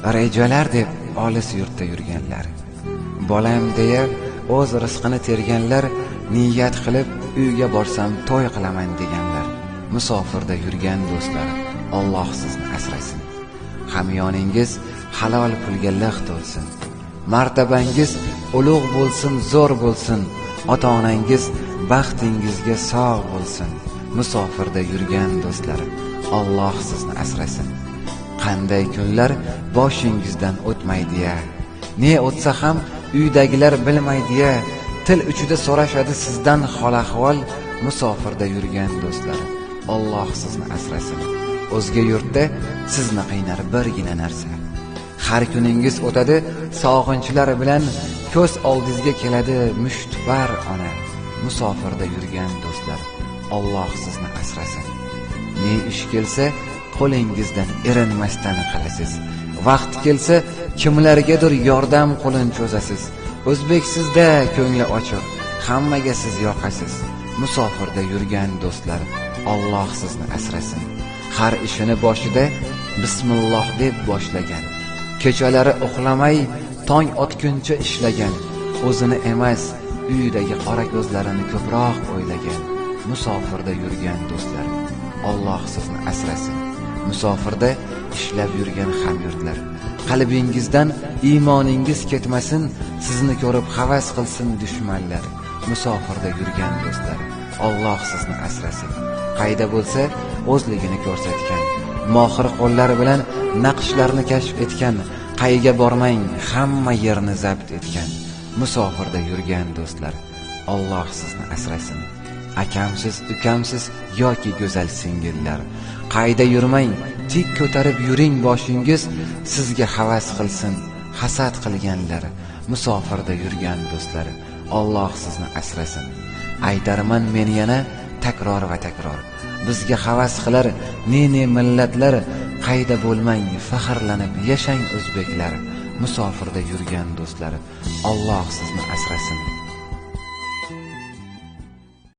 rejalar deb olis yurtda yurganlar, bolam deya o'z rizqini terganlar, niyat qilib uyga borsam to'y qilaman deganlar, musofirda yurgan do'stlar, Alloh sizni asrasin. Hamyoningiz halol pulga liq to'lsin, martabangiz ulug' bo'lsin, zo'r bo'lsin, ota-onangiz baxtingizga sog' bo'lsin, musofirda yurgan do'stlar, Alloh sizni asrasin. Qanday kunlar boshingizdan o'tmaydi-ya, ne o'tsa ham uydagilar bilmaydi-ya, til uchida so'rashadi sizdan hol-ahvol, musofirda yurgan do'stlar, Alloh sizni asrasin. O'zga yurtda sizni qiynar birgina narsa, har kuningiz o'tadi sog'inchlar bilan, ko'z oldingizga keladi mushtbar ona, musofirda yurgan do'stlar, Alloh sizni asrasin. Ne ish kelsa qo'lingizdan erinmasdan qilasiz, vaqt kelsa kimlargadir yordam qo'lin cho'zasiz. O'zbek sizda ko'ngli ochiq, hammaga siz yoqasiz, musofirda yurgan do'stlar, Alloh sizni asrasin. Har ishini boshida bismillah deb boshlagan, kechalari uxlamay tong otguncha ishlagan, o'zini emas uyidagi qora ko'zlarini ko'proq o'ylagan, musofirda yurgan do'stlar, Alloh sizni asrasin. Musofirda ishlab yurgan hamyurtlar, qalbingizdan iymoningiz ketmasin, sizni ko'rib havas qilsin dushmanlar, musofirda yurgan do'stlar, Alloh sizni asrasin. Qayda bo'lsa o'zligini ko'rsatgan, mohir qo'llari bilan naqshlarni kashf etgan, qayga bormang hamma yerni zabt etgan, musofirda yurgan do'stlar, Alloh sizni asrasin. Akamsiz, ukamsiz yoki go'zal singillar, qayda yurmang, tik ko'tarib yuring boshingiz, sizga havas qilsin hasad qilganlar, musofirda yurgan do'stlar, Alloh sizni asrasin. Aytarman men yana takror va takror, bizga havas qilar ne millatlar, qayda bo'lmang faxrlanib yashang o'zbeklar, musofirda yurgan do'stlar, Alloh sizni asrasin.